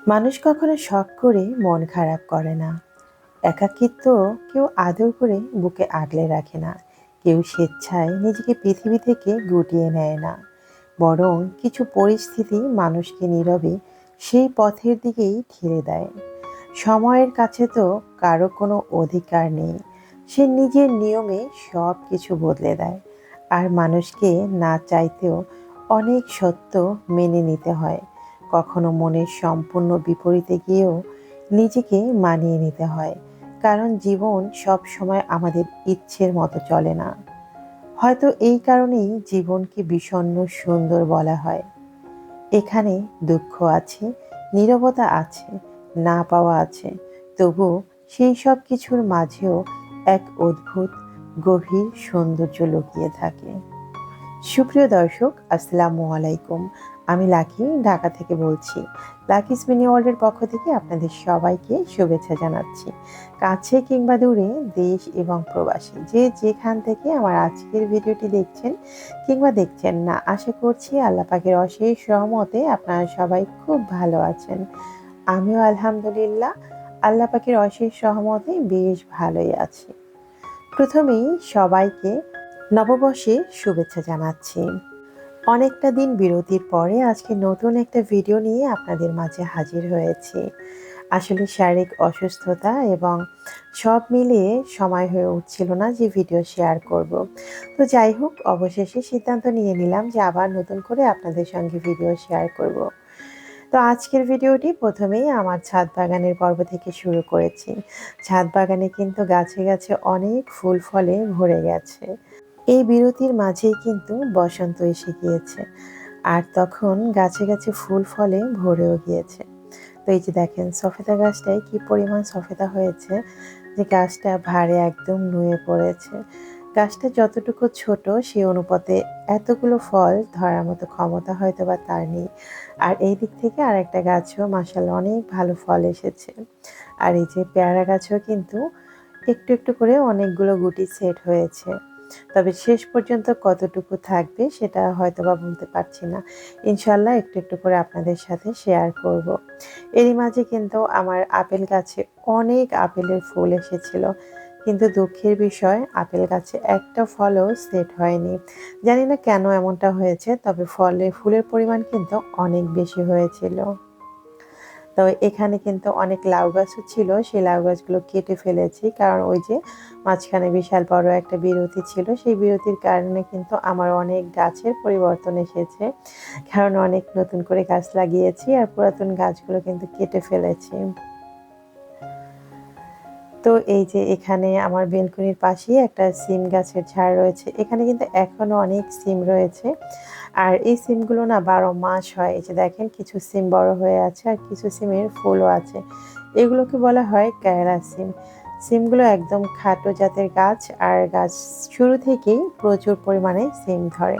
মানুষ কখনো শখ করে মন খারাপ করে না। একাকিত্ব কেউ আদর করে বুকে আগলে রাখে না। কেউ স্বেচ্ছায় নিজেকে পৃথিবী থেকে গুটিয়ে নেয় না। বরং কিছু পরিস্থিতি মানুষকে নীরবে সেই পথের দিকেই ঠেলে দেয়। সময়ের কাছে তো কারো কোনো অধিকার নেই। সে নিজের নিয়মে সব কিছু বদলে দেয়। আর মানুষকে না চাইতেও অনেক সত্য মেনে নিতে হয়। কখনো মনের সম্পূর্ণ বিপরীতে গিয়েও নিজেকে মানিয়ে নিতে হয়। কারণ জীবন সব সময় আমাদের ইচ্ছের মতো চলে না। হয়তো এই কারণেই জীবনকে বিষণ্ণ সুন্দর বলা হয়। এখানে দুঃখ আছে, নীরবতা আছে, না পাওয়া আছে। তবু সেই সব কিছুর মাঝেও এক অদ্ভুত গভীর সৌন্দর্য লুকিয়ে থাকে। সুপ্রিয় দর্শক, আসসালামু আলাইকুম। আমি লাকি, ঢাকা থেকে বলছি। লাকিস মিনি ওয়ার্ল্ডের পক্ষ থেকে আপনাদের সবাইকে শুভেচ্ছা জানাচ্ছি। কাছে কিংবা দূরে, দেশ এবং প্রবাসী, যে যেখান থেকে আমার আজকের ভিডিওটি দেখছেন কিংবা দেখছেন না, আশা করছি আল্লাহ পাকের অশেষ রহমতে আপনারা সবাই খুব ভালো আছেন। আমিও আলহামদুলিল্লাহ আল্লাহ পাকের অশেষ রহমতে বেশ ভালোই আছি। প্রথমেই সবাইকে নববর্ষের শুভেচ্ছা জানাচ্ছি। অনেকটা দিন বিরতির পরে আজকে নতুন একটা ভিডিও নিয়ে আপনাদের মাঝে হাজির হয়েছি। আসলে শারীরিক অসুস্থতা এবং সব মিলিয়ে সময় হয়ে উঠছিল না যে ভিডিও শেয়ার করব। তো যাই হোক, অবশেষে সিদ্ধান্ত নিয়ে নিলাম যে আবার নতুন করে আপনাদের সঙ্গে ভিডিও শেয়ার করব। তো আজকের ভিডিওটি প্রথমেই আমার ছাদ বাগানের পর্ব থেকে শুরু করেছি। ছাদ বাগানে কিন্তু গাছে গাছে অনেক ফুল ফলে ভরে গেছে। এই বিরতির মাঝেই কিন্তু বসন্ত এসে গিয়েছে। আর তখন গাছে গাছে ফুল ফলে ভরেও গিয়েছে। তো এই যে দেখেন, সফেদা গাছটায় কি পরিমাণ সফেদা হয়েছে, যে গাছটা ভারে একদম নুয়ে পড়েছে। গাছটা যতটুকু ছোট সেই অনুপাতে এতগুলো ফল ধরার মতো ক্ষমতা হয়তো বা তার নেই। আর এই দিক থেকে আর একটা গাছও মাশাআল্লাহ অনেক ভালো ফল এসেছে। আর এই যে পেয়ারা গাছও কিন্তু একটু একটু করে অনেকগুলো গুটি সেট হয়েছে। তবে শেষ পর্যন্ত কতটুকু থাকবে সেটা হয়তোবা বলতে পারছি না। ইনশাআল্লাহ একটু একটু করে আপনাদের সাথে শেয়ার করব। এরই মাঝে কিন্তু আমার আপেল গাছে অনেক আপেলের ফুল এসেছিল। কিন্তু দুঃখের বিষয়, আপেল গাছে একটা ফলও সেট হয়নি। জানি না কেন এমনটা হয়েছে, তবে ফুলের পরিমাণ কিন্তু অনেক বেশি হয়েছিল। তো এখানে কিন্তু অনেক লাউ গাছও ছিল, সেই লাউ গাছগুলো কেটে ফেলেছি। কারণ ওই যে মাঝখানে বিশাল বড় একটা বিরতি ছিল, সেই বিরতির কারণে কিন্তু আমার অনেক গাছের পরিবর্তন এসেছে। কারণ অনেক নতুন করে গাছ লাগিয়েছি আর পুরাতন গাছগুলো কিন্তু কেটে ফেলেছি। তো এই যে এখানে আমার বেলকনির পাশেই একটা সিম গাছের ঝাড় রয়েছে। এখানে কিন্তু এখনো অনেক সিম রয়েছে। আর এই সিমগুলো না ১২ মাস হয়। এই যে দেখেন, কিছু সিম বড় হয়ে আছে আর কিছু সিমের ফুলও আছে। এগুলোকে বলা হয় কেরালা সিম। সিমগুলো একদম খাটো জাতের গাছ, আর গাছ শুরু থেকেই প্রচুর পরিমাণে সিম ধরে।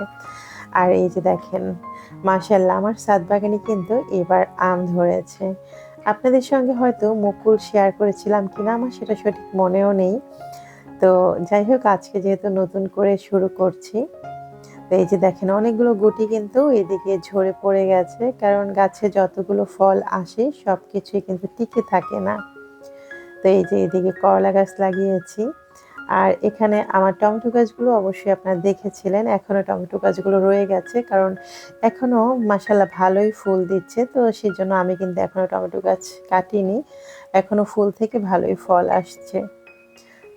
আর এই যে দেখেন, মাশাআল্লাহ আমার ছাদ বাগানে কিন্তু এবার আম ধরেছে। আপনাদের সঙ্গে হয়তো মুকুল শেয়ার করেছিলাম কিনা আমার সেটা সঠিক মনেও নেই। তো যাই হোক, আজকে যেহেতু নতুন করে শুরু করছি, তো এই যে দেখেন অনেকগুলো গুটি কিন্তু এদিকে ঝরে পড়ে গেছে। কারণ গাছে যতগুলো ফল আসে সবকিছুই কিন্তু টিকে থাকে না। তো এই যে এদিকে করলা গাছ লাগিয়েছি। আর এখানে আমার টমেটো গাছগুলো অবশ্যই আপনারা দেখেছিলেন। এখনো টমেটো গাছগুলো রয়ে গেছে, কারণ এখনো মাশাআল্লাহ ভালোই ফুল দিচ্ছে। তো সেজন্য আমি কিন্তু এখনো টমেটো গাছ কাটিনি। এখনো ফুল থেকে ভালোই ফল আসছে।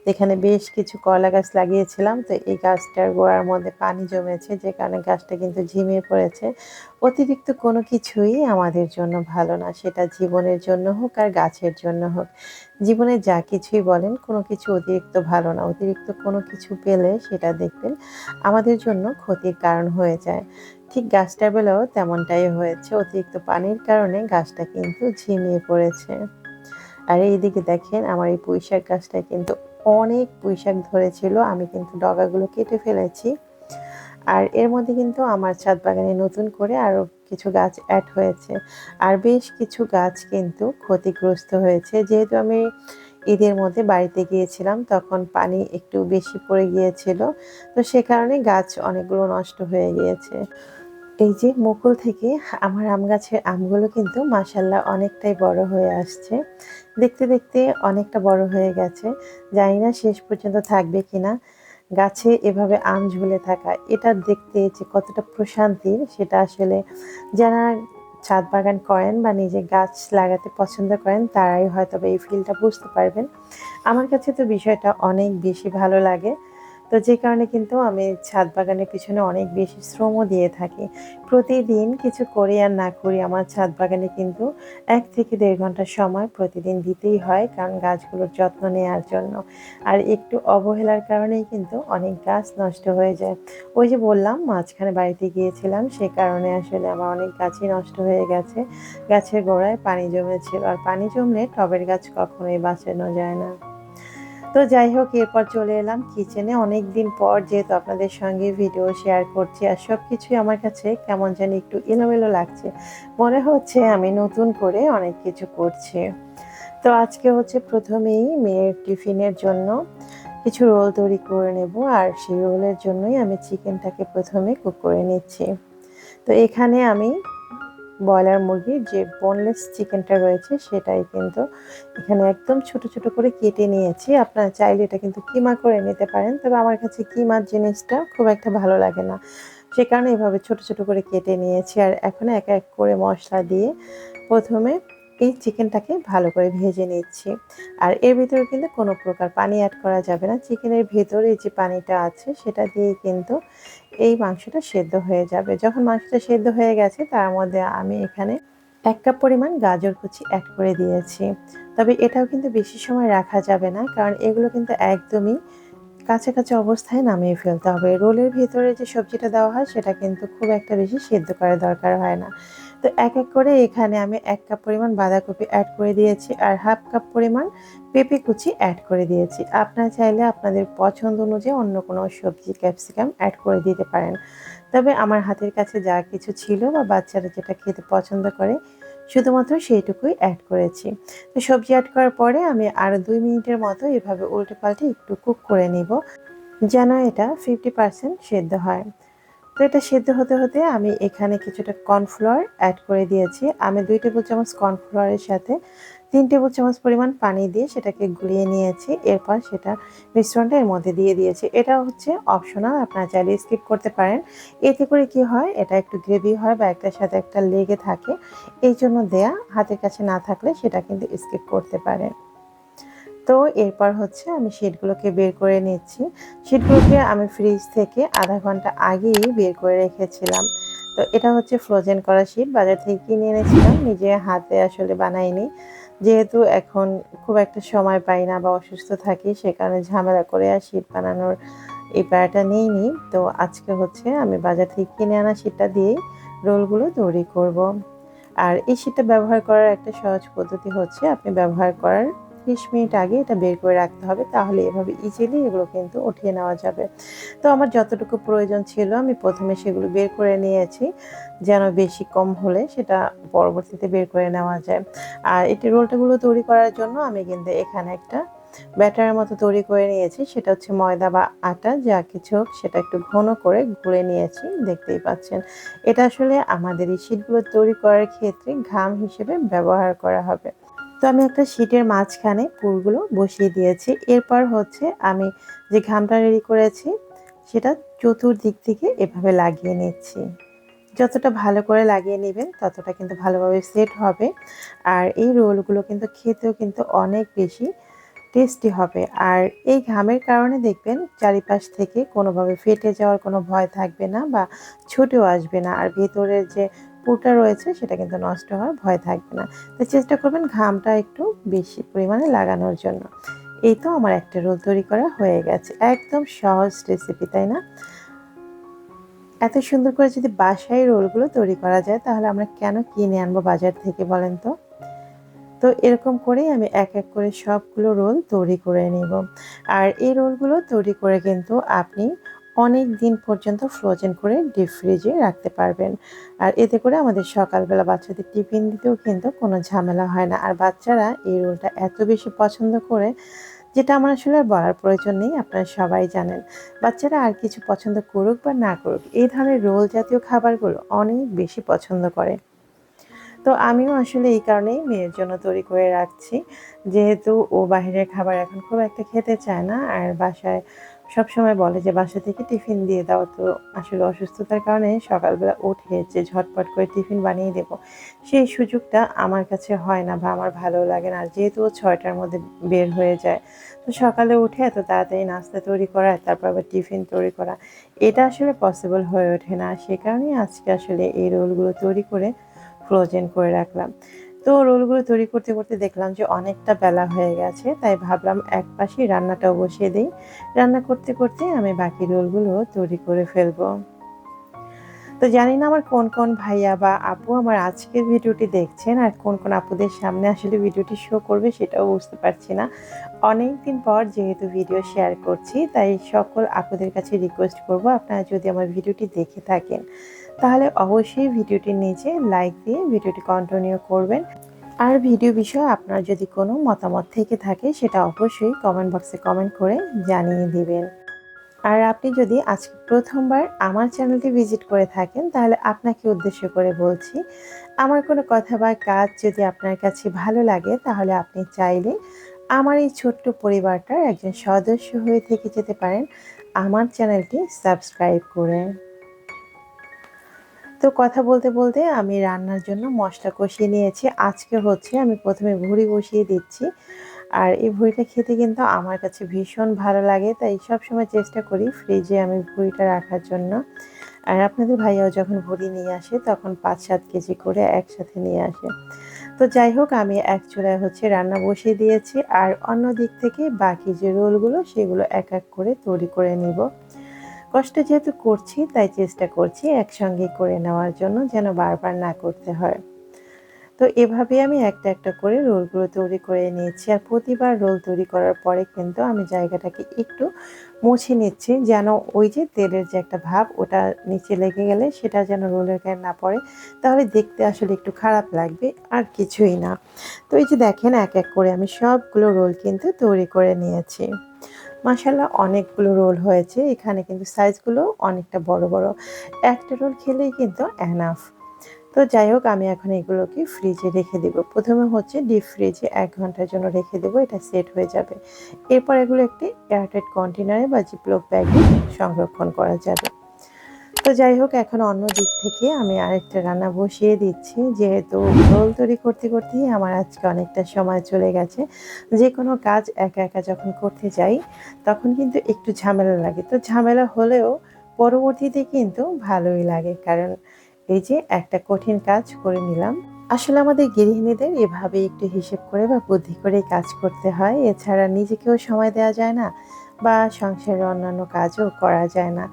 এখানে বেশ কিছু কলা গাছ লাগিয়েছিলাম। তো এই গাছটার গোড়ার মধ্যে পানি জমেছে, যে কারণে গাছটা কিন্তু ঝিমিয়ে পড়েছে। অতিরিক্ত কোনো কিছুই আমাদের জন্য ভালো না, সেটা জীবনের জন্য হোক আর গাছের জন্য হোক। জীবনে যা কিছুই বলেন, কোনো কিছু অতিরিক্ত ভালো না। অতিরিক্ত কোনো কিছু পেলে সেটা দেখবেন আমাদের জন্য ক্ষতির কারণ হয়ে যায়। ঠিক গাছটার বেলাও তেমনটাই হয়েছে। অতিরিক্ত পানির কারণে গাছটা কিন্তু ঝিমিয়ে পড়েছে। আর এইদিকে দেখেন, আমার এই পুঁইশাক গাছটায় কিন্তু অনেক পুঁইশাক ধরেছিল। আমি কিন্তু ডগাগুলো কেটে ফেলেছি। আর এর মধ্যে কিন্তু আমার ছাদ বাগানে নতুন করে আরও কিছু গাছ অ্যাড হয়েছে। আর বেশ কিছু গাছ কিন্তু ক্ষতিগ্রস্ত হয়েছে। যেহেতু আমি ঈদের মধ্যে বাড়িতে গিয়েছিলাম, তখন পানি একটু বেশি পড়ে গিয়েছিল। তো সে কারণে গাছ অনেকগুলো নষ্ট হয়ে গিয়েছে। এই যে মুকুল থেকে আমার আম গাছের আমগুলো কিন্তু মাশাআল্লাহ অনেকটাই বড় হয়ে আসছে। দেখতে, দেখতে অনেকটা বড় হয়ে গেছে। জানি না শেষ পর্যন্ত থাকবে কিনা। গাছে এভাবে আম ঝুলে থাকা, এটা দেখতে যে কতটা প্রশান্তির সেটা আসলে যারা ছাদ বাগান করেন বা নিজে গাছ লাগাতে পছন্দ করেন তারাই হয়তোবা এই ফিলটা বুঝতে পারবেন। আমার কাছে তো বিষয়টা অনেক বেশি ভালো লাগে। তো যে কারণে কিন্তু আমি ছাদ বাগানের পিছনে অনেক বেশি শ্রমও দিয়ে থাকি। প্রতিদিন কিছু করি আর না করি আমার ছাদ বাগানে কিন্তু ১ থেকে ১.৫ ঘন্টা সময় প্রতিদিন দিতেই হয়, কারণ গাছগুলোর যত্ন নেয়ার জন্য। আর একটু অবহেলার কারণেই কিন্তু অনেক গাছ নষ্ট হয়ে যায়। ওই যে বললাম মাঝখানে বাড়িতে গিয়েছিলাম, সে কারণে আসলে আমার অনেক গাছই নষ্ট হয়ে গেছে। গাছের গোড়ায় পানি জমেছিল, আর পানি জমলে টবের গাছ কখনোই বাঁচানো যায় না। তো যাই হোক, এরপর চলে এলাম কিচেনে। অনেকদিন পর যেহেতু আপনাদের সঙ্গে ভিডিও শেয়ার করছি আর সবকিছুই আমার কাছে কেমন জানি একটু এলোমেলো লাগছে। মনে হচ্ছে আমি নতুন করে অনেক কিছু করছি। তো আজকে হচ্ছে প্রথমেই মেয়ের টিফিনের জন্য কিছু রোল তৈরি করে নেব, আর সেই রোলের জন্যই আমি চিকেনটাকে প্রথমে কুক করে নিচ্ছি। তো এখানে আমি ব্রয়লার মুরগির যে বোনলেস চিকেনটা রয়েছে সেটাই কিন্তু এখানে একদম ছোট ছোট করে কেটে নিয়েছি। আপনারা চাইলে এটা কিন্তু কিমা করে নিতে পারেন, তবে আমার কাছে কিমার জিনিসটা খুব একটা ভালো লাগে না, সে কারণে এভাবে ছোট ছোট করে কেটে নিয়েছি। আর এখন এক এক করে মশলা দিয়ে প্রথমে এই চিকেনটাকে ভালো করে ভেজে নিচ্ছি। আর এর ভিতরে কিন্তু কোনো প্রকার পানি অ্যাড করা যাবে না। চিকেনের ভেতরে যে পানিটা আছে সেটা দিয়ে কিন্তু এই মাংসটা সেদ্ধ হয়ে যাবে। যখন মাংসটা সেদ্ধ হয়ে গেছে তার মধ্যে আমি এখানে ১ কাপ পরিমাণ গাজর কুচি অ্যাড করে দিয়েছি। তবে এটাও কিন্তু বেশি সময় রাখা যাবে না, কারণ এগুলো কিন্তু একদমই কাঁচা, কাঁচা অবস্থায় নামিয়ে ফেলতে হবে। রোলের ভেতরে যে সবজিটা দেওয়া হয় সেটা কিন্তু খুব একটা বেশি সেদ্ধ করার দরকার হয় না। তো এক, এক করে এখানে আমি ১ কাপ পরিমাণ বাঁধাকপি অ্যাড করে দিয়েছি আর 1/2 কাপ পরিমাণ পেঁপে কুচি অ্যাড করে দিয়েছি। আপনারা চাইলে আপনাদের পছন্দ অনুযায়ী অন্য কোনো সবজি ক্যাপসিকাম অ্যাড করে দিতে পারেন। তবে আমার হাতের কাছে যা কিছু ছিল বা বাচ্চারা যেটা খেতে পছন্দ করে শুধুমাত্র সেইটুকুই অ্যাড করেছি। তো সবজি অ্যাড করার পরে আমি আরও ২ মিনিটের মতো এভাবে উল্টে-পাল্টে একটু কুক করে নিব, যেন এটা 50% সেদ্ধ হয়। তো এটা সেদ্ধ হতে, হতে আমি এখানে কিছুটা কর্নফ্লাওয়ার অ্যাড করে দিয়েছি। আমি ২ টেবিল চামচ কর্নফ্লাওয়ারের সাথে ৩ টেবিল চামচ পরিমাণ পানি দিয়ে সেটাকে গুলিয়ে নিয়েছি। এরপর সেটা মিশ্রণটা এর মধ্যে দিয়ে দিয়েছি। এটা হচ্ছে অপশনাল, আপনারা চাইলে স্কিপ করতে পারেন। এতে করে কি হয়, এটা একটু গ্রেভি হয় বা একটার সাথে একটা লেগে থাকে। এইজন্য দেয়া, হাতের কাছে না থাকলে সেটা কিন্তু স্কিপ করতে পারেন। তো এরপর হচ্ছে আমি শিটগুলোকে বের করে নিচ্ছি। শিটগুলোকে আমি ফ্রিজ থেকে ০.৫ ঘন্টা আগেই বের করে রেখেছিলাম। তো এটা হচ্ছে ফ্রোজেন করা শিট, বাজার থেকে কিনে এনেছিলাম, নিজে হাতে আসলে বানাইনি। যেহেতু এখন খুব একটা সময় পাই না বা অসুস্থ থাকি, সে কারণে ঝামেলা করে আর শিট বানানোর এই প্যারাটা নিইনি। তো আজকে হচ্ছে আমি বাজার থেকে কিনে আনা শিটটা দিয়েই রোলগুলো তৈরি করব। আর এই শিটটা ব্যবহার করার একটা সহজ পদ্ধতি হচ্ছে আপনি ব্যবহার করার ৩০ মিনিট আগে এটা বের করে রাখতে হবে, তাহলে এভাবে ইজিলি এগুলো কিন্তু উঠিয়ে নেওয়া যাবে। তো আমার যতটুকু প্রয়োজন ছিল আমি প্রথমে সেগুলো বের করে নিয়েছি, যেন বেশি কম হলে সেটা পরবর্তীতে বের করে নেওয়া যায়। আর এই রোলটাগুলো তৈরি করার জন্য আমি কিন্তু এখানে একটা ব্যাটারের মতো তৈরি করে নিয়েছি। সেটা হচ্ছে ময়দা বা আটা, যা কিছু হোক সেটা একটু ঘন করে গুলে নিয়েছি, দেখতেই পাচ্ছেন। এটা আসলে আমাদের এই শিটগুলো তৈরি করার ক্ষেত্রে ঘাম হিসেবে ব্যবহার করা হবে। তো আমি একটা শিটের মাঝখানে পুরগুলো বসিয়ে দিয়েছি। এরপর হচ্ছে আমি যে ঘামটা রেডি করেছি সেটা চতুর্দিক থেকে এভাবে লাগিয়ে নিচ্ছি। যতটা ভালো করে লাগিয়ে নেবেন ততটা কিন্তু ভালোভাবে সেট হবে। আর এই রোলগুলো কিন্তু খেতেও কিন্তু অনেক বেশি টেস্টি হবে। আর এই ঘামের কারণে দেখবেন চারিপাশ থেকে কোনোভাবে ফেটে যাওয়ার কোনো ভয় থাকবে না বা ছুটেও আসবে না। আর ভেতরের যে পুরটা রয়েছে সেটা কিন্তু নষ্ট হওয়ার ভয় থাকবে না। তো চেষ্টা করবেন ঘামটা একটু বেশি পরিমাণে লাগানোর জন্য। এই তো আমার একটা রোল তৈরি করা হয়ে গেছে। একদম সহজ রেসিপি, তাই না? এত সুন্দর করে যদি বাসায় রোলগুলো তৈরি করা যায় তাহলে আমরা কেন কিনে আনবো বাজার থেকে, বলেন তো? তো এরকম করেই আমি এক, এক করে সবগুলো রোল তৈরি করে নিব। আর এই রোলগুলো তৈরি করে কিন্তু আপনি অনেক দিন পর্যন্ত ফ্রোজেন করে ডিপ ফ্রিজে রাখতে পারবেন। আর এতে করে আমাদের সকালবেলা বাচ্চাদের টিফিন দিতেও কিন্তু কোনো ঝামেলা হয় না। আর বাচ্চারা এই রোলটা এত বেশি পছন্দ করে যেটা আমার আসলে আর বলার প্রয়োজন নেই, আপনারা সবাই জানেন। বাচ্চারা আর কিছু পছন্দ করুক বা না করুক, এই ধরনের রোল জাতীয় খাবারগুলো অনেক বেশি পছন্দ করে। তো আমিও আসলে এই কারণেই মেয়ের জন্য তৈরি করে রাখছি। যেহেতু ও বাহিরের খাবার এখন খুব একটা খেতে চায় না। আর বাসায় সবসময় বলে যে বাসা থেকে টিফিন দিয়ে দাও। তো আসলে অসুস্থতার কারণে সকালবেলা উঠে যে ঝটপট করে টিফিন বানিয়ে দেব, সেই সুযোগটা আমার কাছে হয় না বা আমার ভালোও লাগে না। আর যেহেতু ও ৬টার মধ্যে বের হয়ে যায়, তো সকালে উঠে এত তাড়াতাড়ি নাস্তা তৈরি করা, তারপর আবার টিফিন তৈরি করা, এটা আসলে পসিবল হয়ে ওঠে না। সে কারণেই আজকে আসলে এই রোলগুলো তৈরি করে ফ্রোজেন করে রাখলাম। তো রোলগুলো তৈরি করতে করতে দেখলাম যে অনেকটা বেলা হয়ে গেছে, তাই ভাবলাম এক পাশেই রান্নাটাও বসিয়ে দিই। রান্না করতে করতে আমি বাকি রোলগুলো তৈরি করে ফেলবো। তো জানি না আমার কোন কোন ভাইয়া বা আপু আমার আজকের ভিডিওটি দেখছেন, আর কোন কোন আপুদের সামনে আসলে ভিডিওটি শো করবে সেটাও বুঝতে পারছি না। অনেকদিন পর যেহেতু ভিডিও শেয়ার করছি, তাই সকল আপুদের কাছে রিকোয়েস্ট করব, আপনারা যদি আমার ভিডিওটি দেখে থাকেন তাহলে অবশ্যই ভিডিওটির নিচে লাইক দিয়ে ভিডিওটি কন্টিনিউ করবেন। আর ভিডিও বিষয়ে আপনার যদি কোনো মতামত থেকে থাকে সেটা অবশ্যই কমেন্ট বক্সে কমেন্ট করে জানিয়ে দিবেন। আর আপনি যদি আজকে প্রথমবার আমার চ্যানেলটি ভিজিট করে থাকেন তাহলে আপনাকে উদ্দেশ্য করে বলছি, আমার কোনো কথা বা কাজ যদি আপনার কাছে ভালো লাগে তাহলে আপনি চাইলে আমার এই ছোট্ট পরিবারটার একজন সদস্য হয়ে থেকে যেতে পারেন আমার চ্যানেলটি সাবস্ক্রাইব করে। তো কথা বলতে বলতে আমি রান্নার জন্য মশলা কষিয়ে নিয়েছি। আজকে হচ্ছে আমি প্রথমে ভুঁড়ি বসিয়ে দিচ্ছি। আর এই ভুঁড়িটা খেতে কিন্তু আমার কাছে ভীষণ ভালো লাগে, তাই সবসময় চেষ্টা করি ফ্রিজে আমি ভুঁড়িটা রাখার জন্য। আর আপনাদের ভাইয়াও যখন ভুঁড়ি নিয়ে আসে তখন ৫-৭ কেজি করে একসাথে নিয়ে আসে। তো যাই হোক, আমি এক চুলায় হচ্ছে রান্না বসিয়ে দিয়েছি, আর অন্য দিক থেকে বাকি যে রোলগুলো সেগুলো এক এক করে তৈরি করে নিব। কষ্ট যেহেতু করছি তাই চেষ্টা করছি একসঙ্গে করে নেওয়ার জন্য, যেন বারবার না করতে হয়। তো এভাবে আমি একটা একটা করে রোলগুলো তৈরি করে নিয়েছি। আর প্রতিবার রোল তৈরি করার পরে কিন্তু আমি জায়গাটাকে একটু মুছে নিচ্ছি, যেন ওই যে তেলের যে একটা ভাব ওটা নিচে লেগে গেলে সেটা যেন রোলের গায়ে না পড়ে, তাহলে দেখতে আসলে একটু খারাপ লাগবে, আর কিছুই না। তো এই যে দেখেন এক এক করে আমি সবগুলো রোল কিন্তু তৈরি করে নিয়েছি। মাশাআল্লাহ অনেকগুলো রোল হয়েছে। এখানে কিন্তু সাইজগুলো অনেকটা বড় বড়। একটা রোল খেলেই কিন্তু এনাফ। তো যাই হোক, আমি এখন এগুলোকে ফ্রিজে রেখে দেব। প্রথমে হচ্ছে ডিপ ফ্রিজে ১ ঘন্টার জন্য রেখে দেব, এটা সেট হয়ে যাবে। এরপর এগুলো একটি এয়ারটাইট কন্টেনারে বা জিপলক ব্যাগে সংরক্ষণ করা যাবে। তো যাই হোক, এখন অন্য দিক থেকে আমি আরেকটা রান্না বসিয়ে দিচ্ছি। যেহেতু রোল তৈরি করতে করতেই আমার আজকে অনেকটা সময় চলে গেছে। যেকোনো কাজ একা একা যখন করতে যাই তখন কিন্তু একটু ঝামেলা লাগে। তো ঝামেলা হলেও পরবর্তীতে কিন্তু ভালোই লাগে, কারণ এই যে একটা কঠিন কাজ করে নিলাম। আসলে আমাদের গৃহিণীদের এভাবে একটু হিসেব করে বা বুদ্ধি করে কাজ করতে হয়, এছাড়া নিজেকেও সময় দেওয়া যায় না বা সংসারের অন্যান্য কাজও করা যায় না।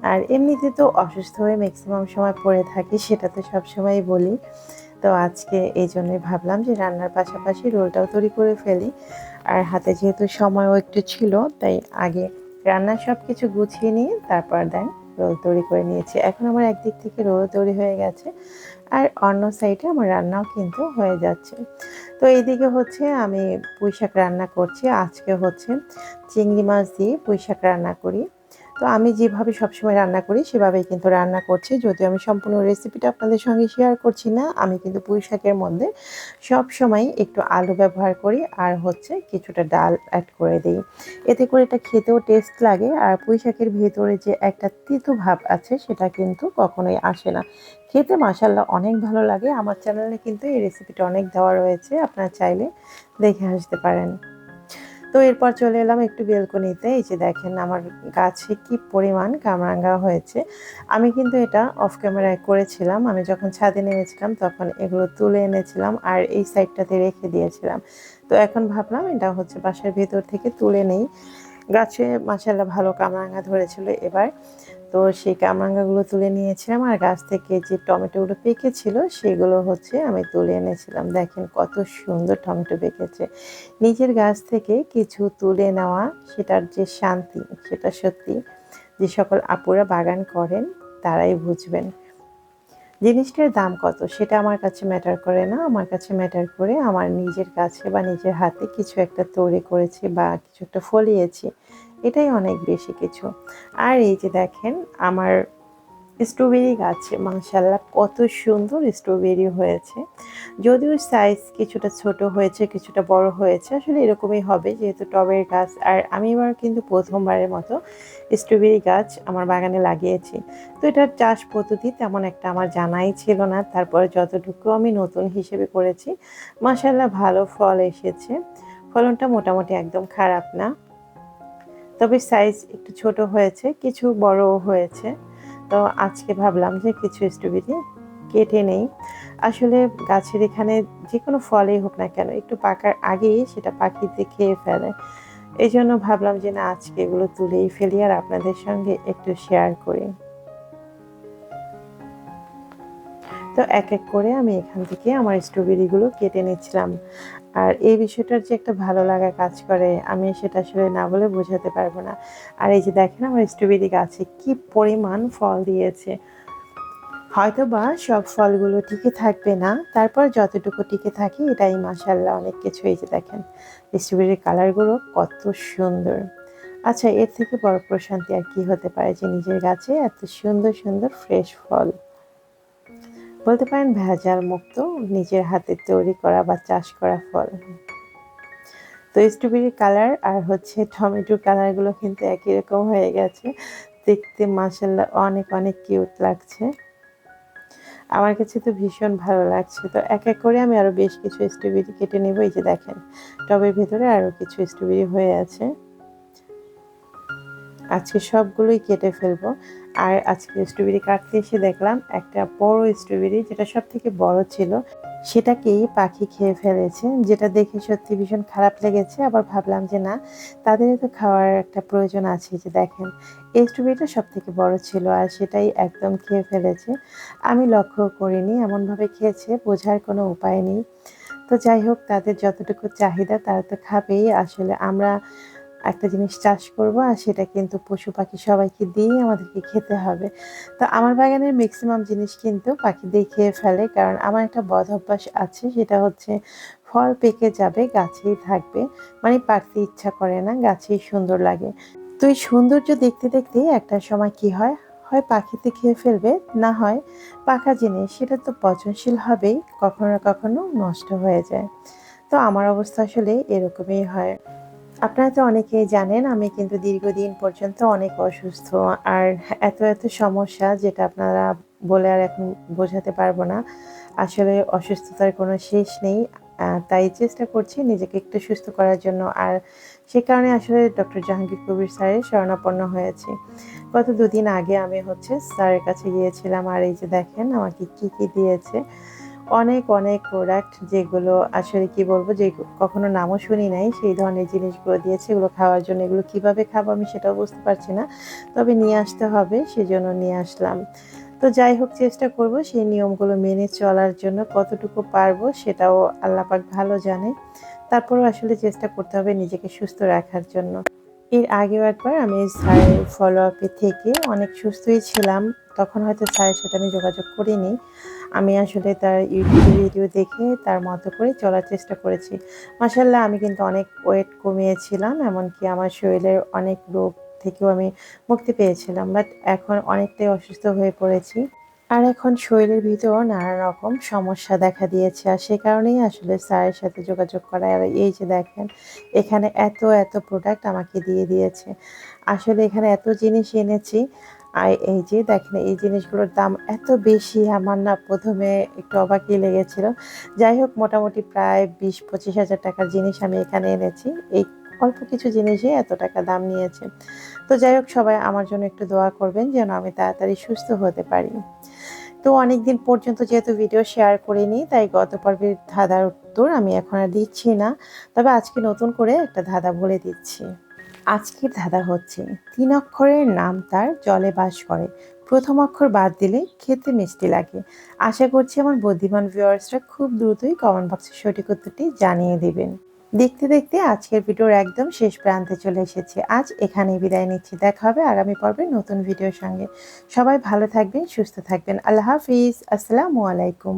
আর এমনিতে তো অসুস্থ হয়ে ম্যাক্সিমাম সময় পড়ে থাকি, সেটা তো সবসময়ই বলি। তো আজকে এই জন্যই ভাবলাম যে রান্নার পাশাপাশি রোলটাও তৈরি করে ফেলি। আর হাতে যেহেতু সময়ও একটু ছিল, তাই আগে রান্নার সব কিছু গুছিয়ে নিয়ে তারপর দেন রোল তৈরি করে নিয়েছি। এখন আমার একদিক থেকে রোল তৈরি হয়ে গেছে, আর অন্য সাইডে আমার রান্নাও কিন্তু হয়ে যাচ্ছে। তো এইদিকে হচ্ছে আমি পুঁইশাক রান্না করছি। আজকে হচ্ছে চিংড়ি মাছ দিয়ে পুঁইশাক রান্না করি। তো আমি যেভাবে সবসময় রান্না করি সেভাবেই কিন্তু রান্না করছি। যদিও আমি সম্পূর্ণ রেসিপিটা আপনাদের সঙ্গে শেয়ার করছি না। আমি কিন্তু পুঁইশাকের মধ্যে সবসময় একটু আলু ব্যবহার করি, আর হচ্ছে কিছুটা ডাল অ্যাড করে দিই। এতে করে এটা খেতেও টেস্ট লাগে, আর পুঁইশাকের ভেতরে যে একটা তিতো ভাব আছে সেটা কিন্তু কখনোই আসে না। খেতে মাশাআল্লাহ অনেক ভালো লাগে। আমার চ্যানেলে কিন্তু এই রেসিপিটা অনেক দেওয়া রয়েছে, আপনারা চাইলে দেখে আসতে পারেন। তো এরপর চলে এলাম একটু বেলকনিতে। এই যে দেখেন আমার গাছে কি পরিমাণ কামরাঙা হয়েছে। আমি কিন্তু এটা অফ ক্যামেরায় করেছিলাম। আমি যখন ছাদে নেমেছিলাম তখন এগুলো তুলে এনেছিলাম আর এই সাইডটাতে রেখে দিয়েছিলাম। তো এখন ভাবলাম এটা হচ্ছে বাসার ভেতর থেকে তুলে নেই। গাছে মাশাআল্লাহ ভালো কামরাঙা ধরেছিল এবার। তো সেই কামরাঙাগুলো তুলে নিয়েছিলাম, আর গাছ থেকে যে টমেটোগুলো পেকেছিল সেগুলো হচ্ছে আমি তুলে এনেছিলাম। দেখেন কত সুন্দর টমেটো পেকেছে। নিজের গাছ থেকে কিছু তুলে নেওয়া, সেটার যে শান্তি সেটা সত্যি যে সকল আপুরা বাগান করেন তারাই বুঝবেন। জিনিসটার দাম কত সেটা আমার কাছে ম্যাটার করে না। আমার কাছে ম্যাটার করে আমার নিজের কাছে বা নিজের হাতে কিছু একটা তৈরি করেছি বা কিছু একটা ফলিয়েছি। এটাই অনেক বেশি কিছু। আর এই যে দেখেন আমার স্ট্রবেরি গাছে মাশাআল্লাহ কত সুন্দর স্ট্রবেরি হয়েছে। যদিও সাইজ কিছুটা ছোট হয়েছে, কিছুটা বড় হয়েছে। আসলে এরকমই হবে যেহেতু টবের গাছ। আর আমি এবার কিন্তু প্রথমবারের মতো স্ট্রবেরি গাছ আমার বাগানে লাগিয়েছি। তো এটার চাষ পদ্ধতি তেমন একটা আমার জানাই ছিল না। তারপরে যতটুকু আমি নতুন হিসেবে করেছি, মাশাআল্লাহ ভালো ফল এসেছে। ফলনটা মোটামুটি একদম খারাপ না। তবে সাইজ একটু ছোট হয়েছে, কিছু বড়ও হয়েছে। তো আজকে ভাবলাম যে কিছু স্ট্রবেরি কেটে নেই। আসলে গাছের এখানে যেকোনো ফলই হোক না কেন একটু পাকার আগেই সেটা পাখিতে খেয়ে ফেলে। এইজন্য ভাবলাম যে না আজকে এগুলো তুলেই ফেলি আর আপনাদের সঙ্গে একটু শেয়ার করি। তো এক এক করে আমি এখান থেকে আমার স্ট্রবেরিগুলো কেটে নিচ্ছিলাম। আর এই বিষয়টার যে একটা ভালো লাগা কাজ করে আমি সেটা আসলে না বলে বোঝাতে পারবো না। আর এই যে দেখেন আমার স্ট্রবেরি গাছে কি পরিমাণ ফল দিয়েছে। হয়তোবা সব ফলগুলো টিকে থাকবে না, তারপর যতটুকু টিকে থাকে এটাই মাশাআল্লাহ অনেক কিছু। এই যে দেখেন স্ট্রবেরির কালারগুলো কত সুন্দর। আচ্ছা এর থেকে বড় প্রশান্তি আর কি হতে পারে যে নিজের গাছে এত সুন্দর সুন্দর ফ্রেশ ফল, বলতে পারেন ভেজাল মুক্ত, নিজের হাতে তৈরি করা বা চাষ করা ফল। তো স্ট্রবেরি কালার আর হচ্ছে টমেটোর কালারগুলো কিন্তু একই রকম হয়ে গেছে। দেখতে মাশাআল্লাহ অনেক অনেক কিউট লাগছে। আমার কাছে তো ভীষণ ভালো লাগছে। তো এক এক করে আমি আরো বেশ কিছু স্ট্রবেরি কেটে নেব। এই যে দেখেন টবের ভেতরে আরো কিছু স্ট্রবেরি হয়ে আছে। আজকে সবগুলোই কেটে ফেলবো। আর আজকে স্ট্রবেরি কাটতে এসে দেখলাম একটা বড় স্ট্রবেরি যেটা সবথেকে বড় ছিল সেটাকেই পাখি খেয়ে ফেলেছে, যেটা দেখে সত্যি ভীষণ খারাপ লেগেছে। আবার ভাবলাম যে না তাদেরও তো খাওয়ার একটা প্রয়োজন আছে। যে দেখেন এই স্ট্রবেরিটা সবথেকে বড় ছিল আর সেটাই একদম খেয়ে ফেলেছে। আমি লক্ষ্য করিনি, এমনভাবে খেয়েছে বোঝার কোনো উপায় নেই। তো যাই হোক তাদের যতটুকু চাহিদা তারা তো খাবেই। আসলে আমরা একটা জিনিস চাষ করব আর সেটা কিন্তু পশু পাখি সবাইকে দিয়েই আমাদেরকে খেতে হবে। তো আমার বাগানের ম্যাক্সিমাম জিনিস কিন্তু পাখিদের খেয়ে ফেলে, কারণ আমার একটা বদ অভ্যাস আছে সেটা হচ্ছে ফল পেকে যাবে গাছেই থাকবে, মানে পাকতে ইচ্ছা করে না, গাছেই সুন্দর লাগে। তো এই সৌন্দর্য দেখতে দেখতে একটা সময় কি হয়, হয় পাখিতে খেয়ে ফেলবে, না হয় পাকা জিনিস সেটা তো পচনশীল হবেই, কখনো না কখনো নষ্ট হয়ে যায়। তো আমার অবস্থা আসলে এরকমই হয়। আপনারা তো অনেকেই জানেন আমি কিন্তু দীর্ঘদিন পর্যন্ত অনেক অসুস্থ। আর এত এত সমস্যা যেটা আপনারা বলে আর এখন বোঝাতে পারবো না। আসলে অসুস্থতার কোনো শেষ নেই। তাই চেষ্টা করছি নিজেকে একটু সুস্থ করার জন্য। আর সে কারণে আসলে ডক্টর জাহাঙ্গীর কবির স্যারের শরণাপন্ন হয়েছি। গত দুদিন আগে আমি হচ্ছে স্যারের কাছে গিয়েছিলাম। আর এই যে দেখেন আমাকে কি কি দিয়েছে। অনেক অনেক প্রোডাক্ট যেগুলো আসলে কি বলবো যে কখনো নামও শুনি নাই সেই ধরনের জিনিসগুলো দিয়েছে। এগুলো খাওয়ার জন্য, এগুলো কিভাবে খাবো আমি সেটাও বুঝতে পারছি না। তবে নিয়ে আসতে হবে সেজন্য নিয়ে আসলাম। তো যাই হোক চেষ্টা করব সেই নিয়মগুলো মেনে চলার জন্য, কতটুকু পারবো সেটাও আল্লাহ পাক ভালো জানে। তারপরেও আসলে চেষ্টা করতে হবে নিজেকে সুস্থ রাখার জন্য। এর আগেও একবার আমি স্যারের ফলো আপে থেকে অনেক সুস্থই ছিলাম। তখন হয়তো স্যারের সাথে আমি যোগাযোগ করিনি। আমি আসলে তার ইউটিউব ভিডিও দেখে তার মতো করে চলার চেষ্টা করেছি। মাশাআল্লাহ আমি কিন্তু অনেক ওয়েট কমিয়েছিলাম। এমনকি আমার শরীরের অনেক রোগ থেকেও আমি মুক্তি পেয়েছিলাম। বাট এখন অনেকটাই অসুস্থ হয়ে পড়েছি। আর এখন শরীরের ভিতর নানা রকম সমস্যা দেখা দিয়েছে। আর সে কারণেই আসলে স্যারের সাথে যোগাযোগ করা। আর এই যে দেখেন এখানে এত এত প্রোডাক্ট আমাকে দিয়ে দিয়েছে। আসলে এখানে এত জিনিস এনেছি। আর এই যে দেখেন এই জিনিসগুলোর দাম এত বেশি, আমার না প্রথমে একটু অবাকই লেগেছিল। যাই হোক মোটামুটি প্রায় ২০-২৫ হাজার টাকার জিনিস আমি এখানে এনেছি। এই অল্প কিছু জিনিসই এত টাকা দাম নিয়েছে। তো যাই হোক সবাই আমার জন্য একটু দোয়া করবেন যেন আমি তাড়াতাড়ি সুস্থ হতে পারি। তো অনেকদিন পর্যন্ত যেহেতু ভিডিও শেয়ার করিনি তাই গত পর্বের ধাঁধার উত্তর আমি এখন আর দিচ্ছি না। তবে আজকে নতুন করে একটা ধাঁধা বলে দিচ্ছি। আজকের ধাঁধা হচ্ছে ৩ অক্ষরের নাম তার জলে বাস করে। প্রথম অক্ষর বাদ দিলে খেতে মিষ্টি লাগে। আশা করছি আমার বুদ্ধিমান ভিউয়ার্সরা খুব দ্রুতই কমেন্ট বক্সে সঠিক উত্তরটি জানিয়ে দিবেন। দেখতে দেখতে আজকের ভিডিওর একদম শেষ প্রান্তে চলে এসেছি। আজ এখানেই বিদায় নিচ্ছি। দেখা হবে আগামী পর্বে নতুন ভিডিওর সঙ্গে। সবাই ভালো থাকবেন, সুস্থ থাকবেন। আল্লাহ হাফিজ। আসসালামু আলাইকুম।